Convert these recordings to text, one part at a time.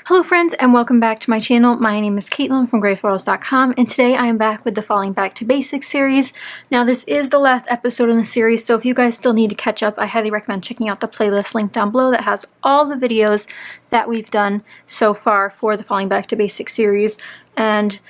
Hello friends and welcome back to my channel. My name is Caitlin from Florals.com and today I am back with the Falling Back to Basics series. Now this is the last episode in the series, so if you guys still need to catch up, I highly recommend checking out the playlist linked down below that has all the videos that we've done so far for the Falling Back to Basics series. And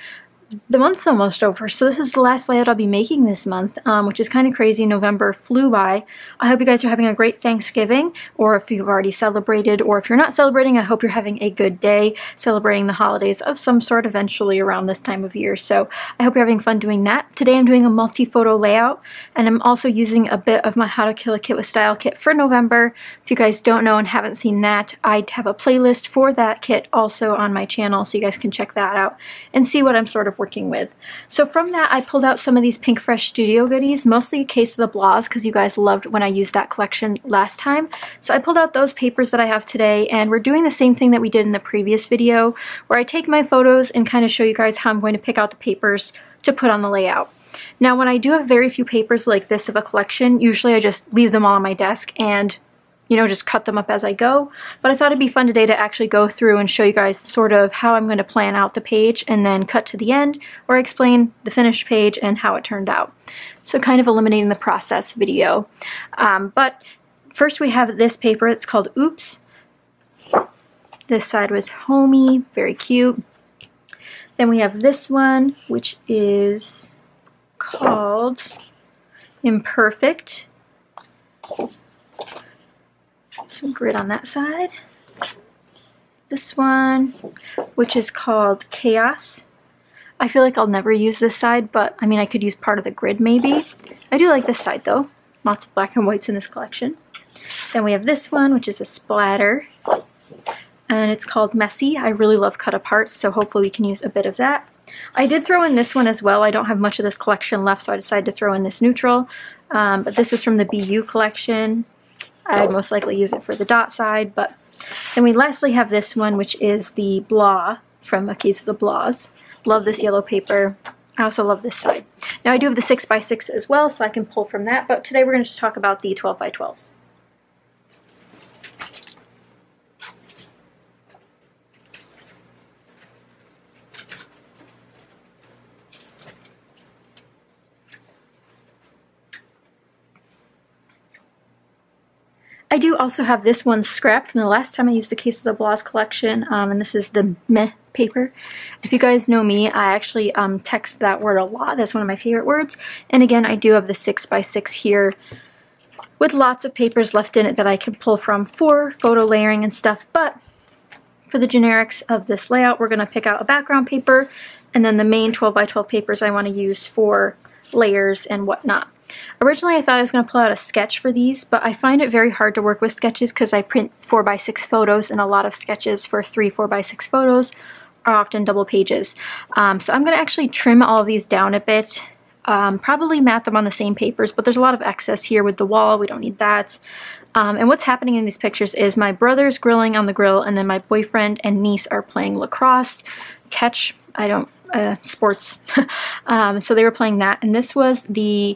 the month's almost over, so this is the last layout I'll be making this month, which is kind of crazy. November flew by. I hope you guys are having a great Thanksgiving, or if you've already celebrated, or if you're not celebrating, I hope you're having a good day celebrating the holidays of some sort eventually around this time of year. So I hope you're having fun doing that. Today I'm doing a multi-photo layout, and I'm also using a bit of my How to Kill a Kit with Style kit for November. If you guys don't know and haven't seen that, I have a playlist for that kit also on my channel, so you guys can check that out and see what I'm sort of working with. So from that I pulled out some of these Pink Fresh Studio goodies, mostly a case of the Blahs because you guys loved when I used that collection last time. So I pulled out those papers that I have today, and we're doing the same thing that we did in the previous video where I take my photos and kind of show you guys how I'm going to pick out the papers to put on the layout. Now when I do have very few papers like this of a collection, usually I just leave them all on my desk and just cut them up as I go. But I thought it'd be fun today to actually go through and show you guys sort of how I'm going to plan out the page and then cut to the end or explain the finished page and how it turned out. So kind of eliminating the process video. But first we have this paper. It's called Oops. This side was Homey, very cute. Then we have this one, which is called Imperfect. Some grid on that side. This one, which is called Chaos. I feel like I'll never use this side, but I mean I could use part of the grid maybe. I do like this side though. Lots of black and whites in this collection. Then we have this one, which is a splatter. And it's called Messy. I really love cut aparts, so hopefully we can use a bit of that. I did throw in this one as well. I don't have much of this collection left, so I decided to throw in this neutral. But this is from the BU collection. I'd most likely use it for the dot side, but then we lastly have this one, which is the Blah from A Case of the Blahs. Love this yellow paper. I also love this side. Now I do have the 6x6 as well, so I can pull from that, but today we're going to just talk about the 12x12s. I do also have this one scrapped from the last time I used the Case of the Blahs collection, and this is the Meh paper. If you guys know me, I actually text that word a lot. That's one of my favorite words. And again, I do have the 6x6 here with lots of papers left in it that I can pull from for photo layering and stuff. But for the generics of this layout, we're going to pick out a background paper and then the main 12x12 papers I want to use for layers and whatnot. Originally I thought I was going to pull out a sketch for these, but I find it very hard to work with sketches because I print 4x6 photos, and a lot of sketches for 3 4x6 photos are often double pages. So I'm going to actually trim all of these down a bit, probably mat them on the same papers, but there's a lot of excess here with the wall. We don't need that. And what's happening in these pictures is my brother's grilling on the grill, and then my boyfriend and niece are playing lacrosse, catch, sports. So they were playing that, and this was the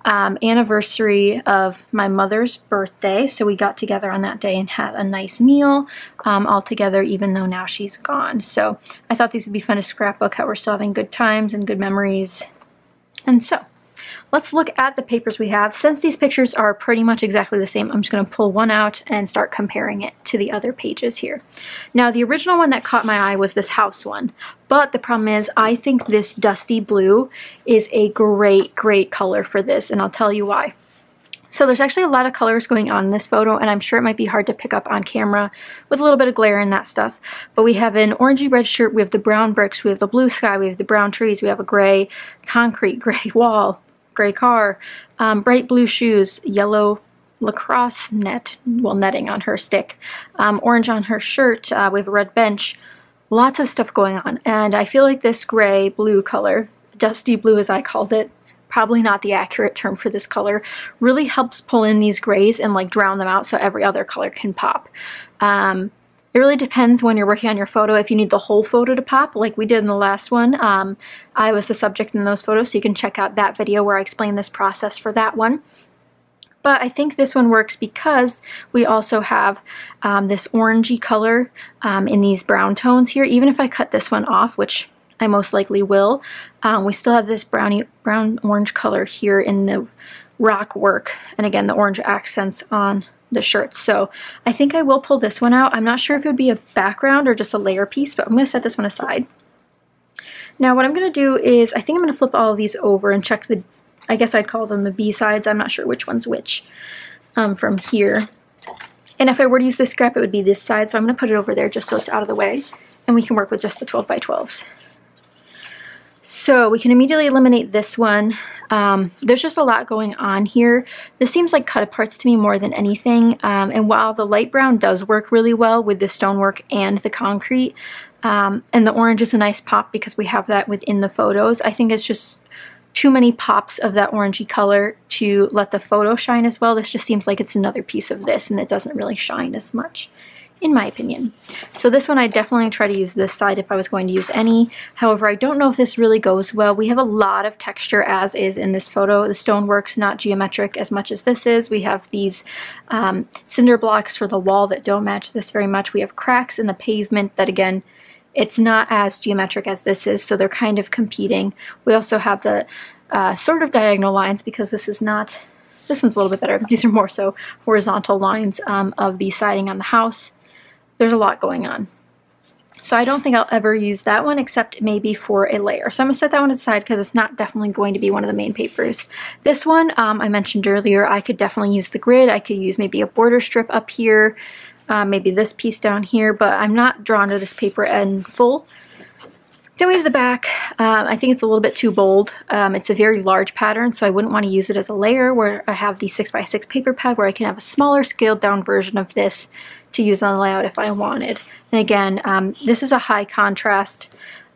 anniversary of my mother's birthday, so we got together on that day and had a nice meal all together, even though now she's gone. So I thought these would be fun to scrapbook, how we're still having good times and good memories. And so let's look at the papers we have. Since these pictures are pretty much exactly the same, I'm just going to pull one out and start comparing it to the other pages here. Now the original one that caught my eye was this house one, but the problem is I think this dusty blue is a great color for this, and I'll tell you why. So there's actually a lot of colors going on in this photo, and I'm sure it might be hard to pick up on camera with a little bit of glare and that stuff. But we have an orangey red shirt, we have the brown bricks, we have the blue sky, we have the brown trees, we have a gray concrete, gray wall, gray car, bright blue shoes, yellow lacrosse net, well, netting on her stick, orange on her shirt, we have a red bench, lots of stuff going on. And I feel like this gray blue color, dusty blue as I called it, probably not the accurate term for this color, really helps pull in these grays and like drown them out so every other color can pop. It really depends when you're working on your photo if you need the whole photo to pop like we did in the last one. I was the subject in those photos, so you can check out that video where I explain this process for that one. But I think this one works because we also have this orangey color in these brown tones here. Even if I cut this one off, which I most likely will, we still have this brown-orange color here in the rock work. And again, the orange accents on the shirts. So I think I will pull this one out. I'm not sure if it would be a background or just a layer piece, but I'm going to set this one aside. Now what I'm going to do is, I think I'm going to flip all of these over and check the, I guess I'd call them the B-sides. I'm not sure which one's which from here. And if I were to use this scrap, it would be this side. So I'm going to put it over there just so it's out of the way. And we can work with just the 12 by 12s. So we can immediately eliminate this one. There's just a lot going on here. This seems like cut aparts to me more than anything. And while the light brown does work really well with the stonework and the concrete, and the orange is a nice pop because we have that within the photos, I think it's just too many pops of that orangey color to let the photo shine as well. This just seems like it's another piece of this and it doesn't really shine as much, in my opinion. So this one I definitely try to use this side if I was going to use any. However, I don't know if this really goes well. We have a lot of texture as is in this photo. The stonework's not geometric as much as this is. We have these cinder blocks for the wall that don't match this very much. We have cracks in the pavement that, again, it's not as geometric as this is, so they're kind of competing. We also have the sort of diagonal lines because this is not, this one's a little bit better. These are more so horizontal lines of the siding on the house. There's a lot going on. So I don't think I'll ever use that one except maybe for a layer. So I'm going to set that one aside because it's not definitely going to be one of the main papers. This one, I mentioned earlier, I could definitely use the grid. I could use maybe a border strip up here, maybe this piece down here, but I'm not drawn to this paper in full. Then we have the back. I think it's a little bit too bold. It's a very large pattern, so I wouldn't want to use it as a layer where I have the 6x6 paper pad where I can have a smaller scaled down version of this to use on the layout if I wanted. And again, this is a high contrast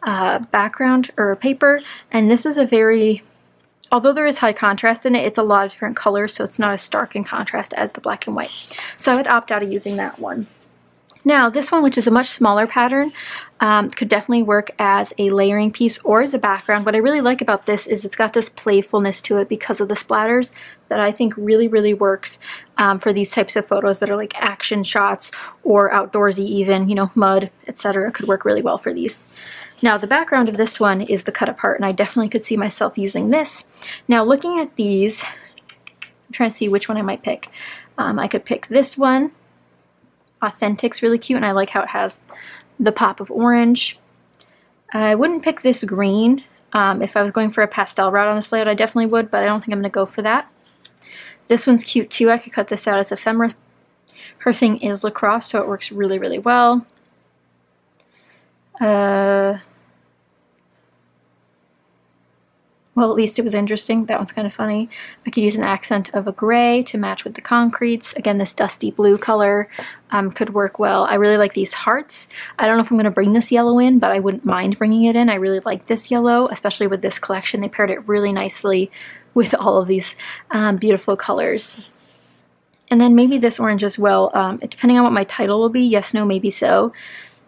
background or paper, and this is a very, although there is high contrast in it, it's a lot of different colors, so it's not as stark in contrast as the black and white. So I would opt out of using that one. Now this one, which is a much smaller pattern, could definitely work as a layering piece or as a background. What I really like about this is it's got this playfulness to it because of the splatters that I think really, really works for these types of photos that are like action shots or outdoorsy even, you know, mud, etc. could work really well for these. Now the background of this one is the cut apart, and I definitely could see myself using this. Now looking at these, I'm trying to see which one I might pick. I could pick this one. Authentic's really cute, and I like how it has the pop of orange. I wouldn't pick this green. If I was going for a pastel route on this layout, I definitely would, but I don't think I'm going to go for that. This one's cute too. I could cut this out as ephemera. Her thing is lacrosse, so it works really, really well. Well, at least it was interesting. That one's kind of funny. I could use an accent of a gray to match with the concretes. Again, this dusty blue color could work well. I really like these hearts. I don't know if I'm going to bring this yellow in, but I wouldn't mind bringing it in. I really like this yellow, especially with this collection. They paired it really nicely with all of these beautiful colors. And then maybe this orange as well. Depending on what my title will be, yes, no, maybe so.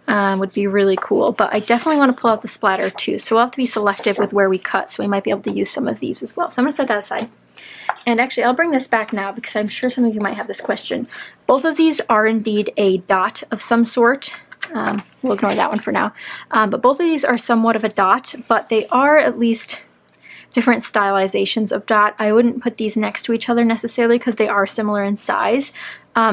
Would be really cool, but I definitely want to pull out the splatter too, so we'll have to be selective with where we cut, so we might be able to use some of these as well. So I'm going to set that aside. And actually I'll bring this back now because I'm sure some of you might have this question. Both of these are indeed a dot of some sort. We'll ignore that one for now. But both of these are somewhat of a dot, but they are at least different stylizations of dot. I wouldn't put these next to each other necessarily because they are similar in size.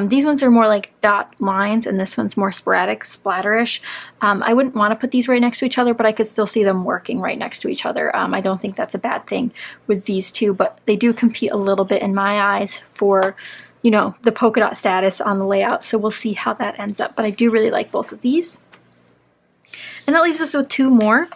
These ones are more like dot lines, and this one's more sporadic, splatterish. I wouldn't want to put these right next to each other, but I could still see them working right next to each other. I don't think that's a bad thing with these two, but they do compete a little bit in my eyes for, you know, the polka dot status on the layout, so we'll see how that ends up. But I do really like both of these. And that leaves us with two more.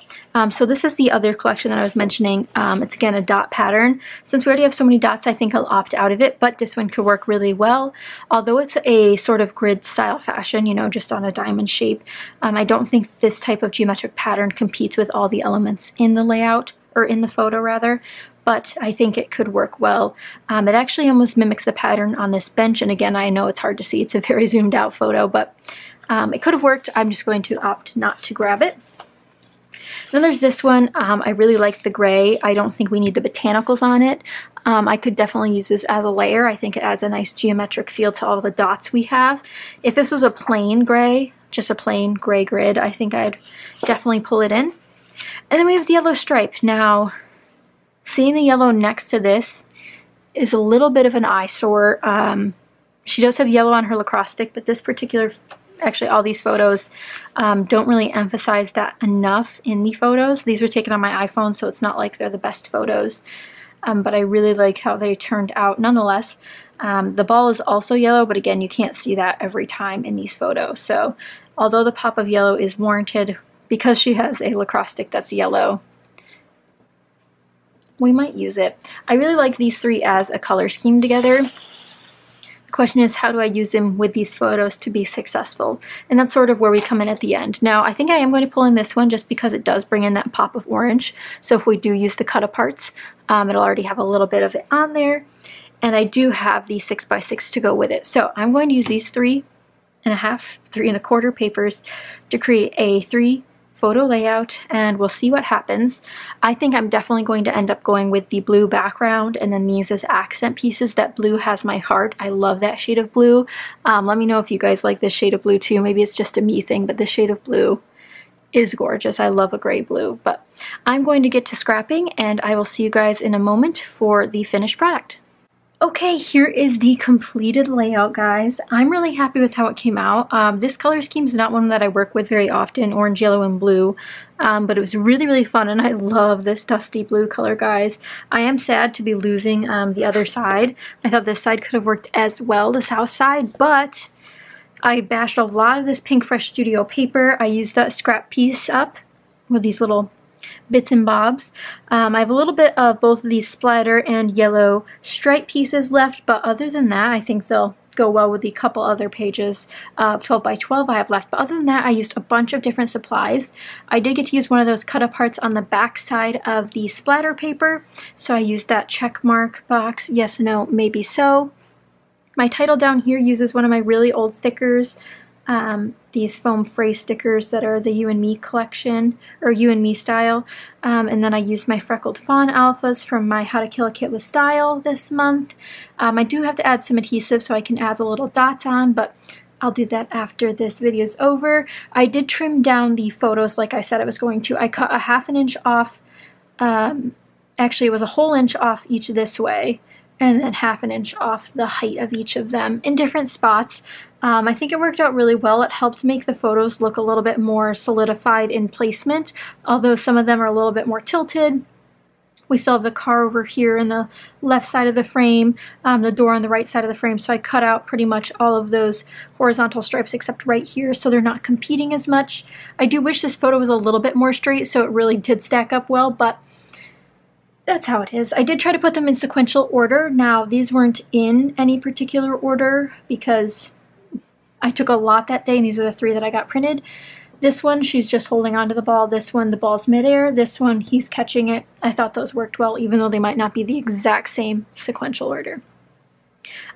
So this is the other collection that I was mentioning. It's again a dot pattern. Since we already have so many dots, I think I'll opt out of it, but this one could work really well. Although it's a sort of grid style fashion, you know, just on a diamond shape, I don't think this type of geometric pattern competes with all the elements in the layout, or in the photo rather, but I think it could work well. It actually almost mimics the pattern on this bench, and again, I know it's hard to see. It's a very zoomed out photo, but it could have worked. I'm just going to opt not to grab it. Then there's this one. I really like the gray. I don't think we need the botanicals on it. I could definitely use this as a layer. I think it adds a nice geometric feel to all the dots we have. If this was a plain gray, just a plain gray grid, I think I'd definitely pull it in. And then we have the yellow stripe. Now, seeing the yellow next to this is a little bit of an eyesore. She does have yellow on her lacrosse stick, but this particular, actually all these photos don't really emphasize that enough in the photos. These were taken on my iPhone, so it's not like they're the best photos, but I really like how they turned out nonetheless. The ball is also yellow, but again, you can't see that every time in these photos. So although the pop of yellow is warranted, because she has a lacrosse stick that's yellow, we might use it. I really like these three as a color scheme together. The question is, how do I use them with these photos to be successful? And that's sort of where we come in at the end. Now, I think I am going to pull in this one just because it does bring in that pop of orange. So if we do use the cut-aparts, it'll already have a little bit of it on there. And I do have the 6x6 to go with it. So I'm going to use these 3.5, 3.25 papers to create a 3 photo layout, and we'll see what happens. I think I'm definitely going to end up going with the blue background and then these as accent pieces. That blue has my heart. I love that shade of blue. Let me know if you guys like this shade of blue too. Maybe it's just a me thing, but this shade of blue is gorgeous. I love a gray blue. But I'm going to get to scrapping, and I will see you guys in a moment for the finished product. Okay, here is the completed layout, guys. I'm really happy with how it came out. This color scheme is not one that I work with very often, orange, yellow, and blue, but it was really, really fun, and I love this dusty blue color, guys. I am sad to be losing the other side. I thought this side could have worked as well, the south side, but I bashed a lot of this Pink Fresh Studio paper. I used that scrap piece up with these little bits and bobs. I have a little bit of both of these splatter and yellow stripe pieces left, but other than that, I think they'll go well with the couple other pages of 12x12 I have left. But other than that, I used a bunch of different supplies. I did get to use one of those cut-aparts on the back side of the splatter paper, so I used that check mark box, yes, no, maybe so. My title down here uses one of my really old thickers, these foam fray stickers that are the You and Me collection, or You and Me style, and then I used my Freckled Fawn alphas from my How to Kill a Kit with Style this month. I do have to add some adhesive so I can add the little dots on, but I'll do that after this video is over. I did trim down the photos like I said I was going to. I cut a 1/2 inch off, actually it was a whole inch off each this way, and then 1/2 inch off the height of each of them in different spots. I think it worked out really well. It helped make the photos look a little bit more solidified in placement, although some of them are a little bit more tilted. We still have the car over here in the left side of the frame, the door on the right side of the frame, so I cut out pretty much all of those horizontal stripes except right here, so they're not competing as much. I do wish this photo was a little bit more straight, so it really did stack up well, but that's how it is. I did try to put them in sequential order. Now, these weren't in any particular order because I took a lot that day, and these are the 3 that I got printed. This one, she's just holding onto the ball. This one, the ball's midair. This one, he's catching it. I thought those worked well, even though they might not be the exact same sequential order.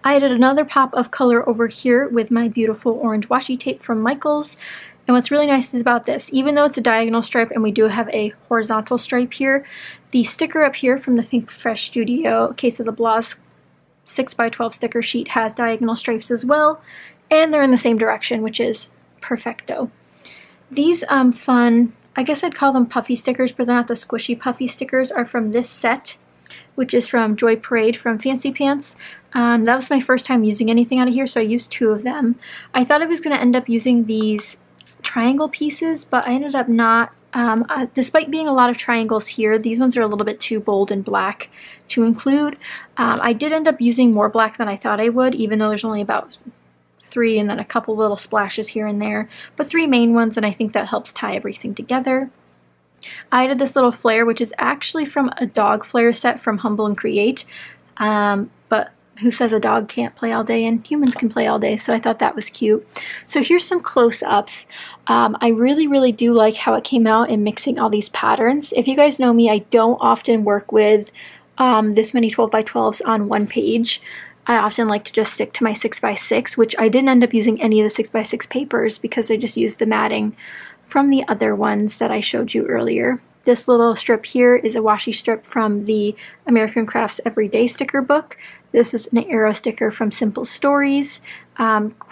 I added another pop of color over here with my beautiful orange washi tape from Michaels. And what's really nice is about this, even though it's a diagonal stripe and we do have a horizontal stripe here, the sticker up here from the Pink Fresh Studio Case of the Bloss 6x12 sticker sheet has diagonal stripes as well, and they're in the same direction, which is perfecto. These fun, I guess I'd call them puffy stickers, but they're not the squishy puffy stickers, are from this set, which is from Joy Parade from Fancy Pants. That was my first time using anything out of here, so I used 2 of them. I thought I was going to end up using these triangle pieces, but I ended up not. Despite being a lot of triangles here, these ones are a little bit too bold and black to include. I did end up using more black than I thought I would, even though there's only about 3 and then a couple little splashes here and there, but 3 main ones, and I think that helps tie everything together. I added this little flare, which is actually from a dog flare set from Humble and Create, but who says a dog can't play all day, and humans can play all day, so I thought that was cute. So here's some close-ups. I really do like how it came out in mixing all these patterns. If you guys know me, I don't often work with this many 12x12s on one page. I often like to just stick to my 6x6, which I didn't end up using any of the 6x6 papers because I just used the matting from the other ones that I showed you earlier. This little strip here is a washi strip from the American Crafts Everyday sticker book. This is an arrow sticker from Simple Stories,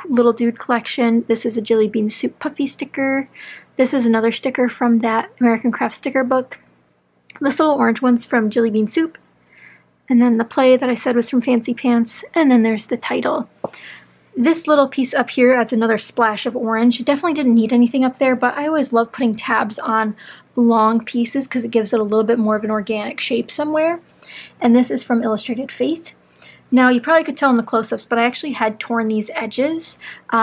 Little Dude collection. This is a Jelly Bean Soup Puffy sticker. This is another sticker from that American Crafts sticker book. This little orange one's from Jelly Bean Soup. And then the play that I said was from Fancy Pants. And then there's the title. This little piece up here adds another splash of orange. It definitely didn't need anything up there, but I always love putting tabs on long pieces because it gives it a little bit more of an organic shape somewhere. And this is from Illustrated Faith. Now, you probably could tell in the close-ups, but I actually had torn these edges,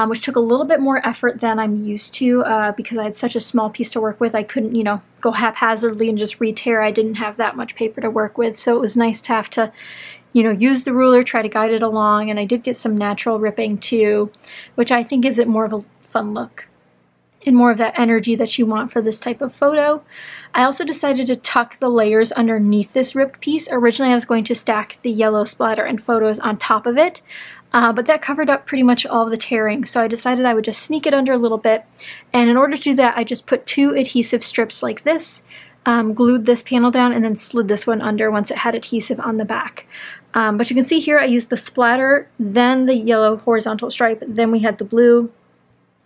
which took a little bit more effort than I'm used to because I had such a small piece to work with. I couldn't, you know, go haphazardly and just re-tear. I didn't have that much paper to work with, so it was nice to have to, you know, use the ruler, try to guide it along, and I did get some natural ripping too, which I think gives it more of a fun look and more of that energy that you want for this type of photo. I also decided to tuck the layers underneath this ripped piece. Originally I was going to stack the yellow splatter and photos on top of it, but that covered up pretty much all of the tearing, so I decided I would just sneak it under a little bit, and in order to do that I just put 2 adhesive strips like this, glued this panel down, and then slid this one under once it had adhesive on the back. But you can see here I used the splatter, then the yellow horizontal stripe, then we had the blue,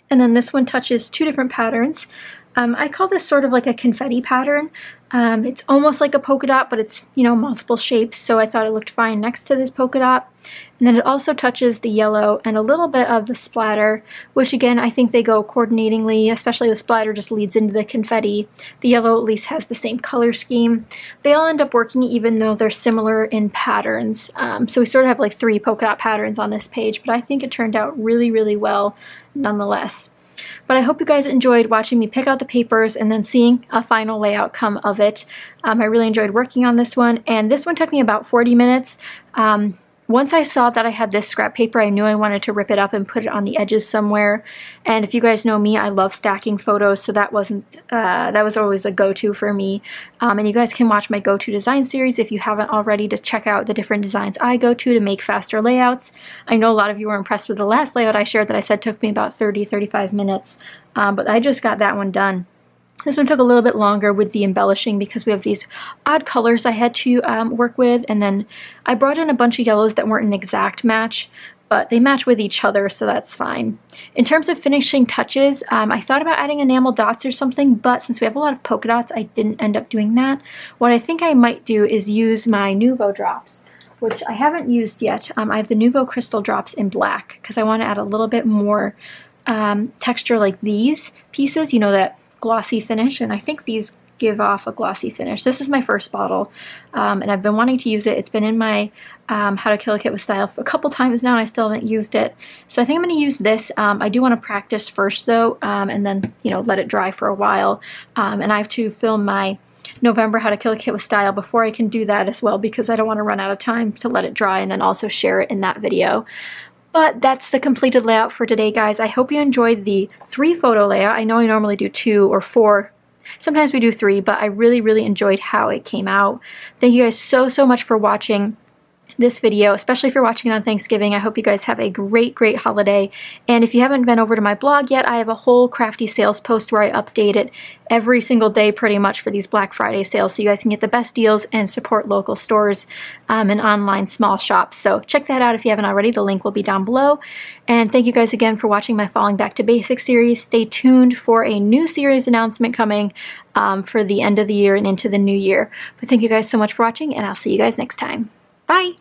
and then this one touches 2 different patterns. I call this sort of like a confetti pattern. It's almost like a polka dot, but it's, you know, multiple shapes, so I thought it looked fine next to this polka dot. And then it also touches the yellow and a little bit of the splatter, which again, I think they go coordinatingly, especially the splatter just leads into the confetti. The yellow at least has the same color scheme. They all end up working even though they're similar in patterns. So we sort of have like 3 polka dot patterns on this page, but I think it turned out really, really well nonetheless. But I hope you guys enjoyed watching me pick out the papers and then seeing a final layout come of it. I really enjoyed working on this one, and this one took me about 40 minutes. Once I saw that I had this scrap paper, I knew I wanted to rip it up and put it on the edges somewhere. And if you guys know me, I love stacking photos, so that was always a go-to for me. And you guys can watch my go-to design series if you haven't already to check out the different designs I go to make faster layouts. I know a lot of you were impressed with the last layout I shared that I said took me about 30-35 minutes, but I just got that one done. This one took a little bit longer with the embellishing because we have these odd colors I had to work with, and then I brought in a bunch of yellows that weren't an exact match, but they match with each other, so that's fine. In terms of finishing touches, I thought about adding enamel dots or something, but since we have a lot of polka dots, I didn't end up doing that. What I think I might do is use my Nuvo drops, which I haven't used yet. I have the Nuvo crystal drops in black because I want to add a little bit more texture like these pieces, you know, that glossy finish, and I think these give off a glossy finish. This is my first bottle, and I've been wanting to use it. It's been in my How to Kill a Kit with Style a couple times now, and I still haven't used it. So I think I'm going to use this. I do want to practice first though, and then, you know, let it dry for a while. And I have to film my November How to Kill a Kit with Style before I can do that as well, because I don't want to run out of time to let it dry and then also share it in that video. But that's the completed layout for today, guys. I hope you enjoyed the 3 photo layout. I know I normally do 2 or 4. Sometimes we do 3, but I really, really enjoyed how it came out. Thank you guys so, so much for watching this video, especially if you're watching it on Thanksgiving. I hope you guys have a great, great holiday. And if you haven't been over to my blog yet, I have a whole crafty sales post where I update it every single day pretty much for these Black Friday sales, so you guys can get the best deals and support local stores and online small shops. So check that out if you haven't already. The link will be down below. And thank you guys again for watching my Falling Back to Basics series. Stay tuned for a new series announcement coming for the end of the year and into the new year. But thank you guys so much for watching, and I'll see you guys next time. Bye!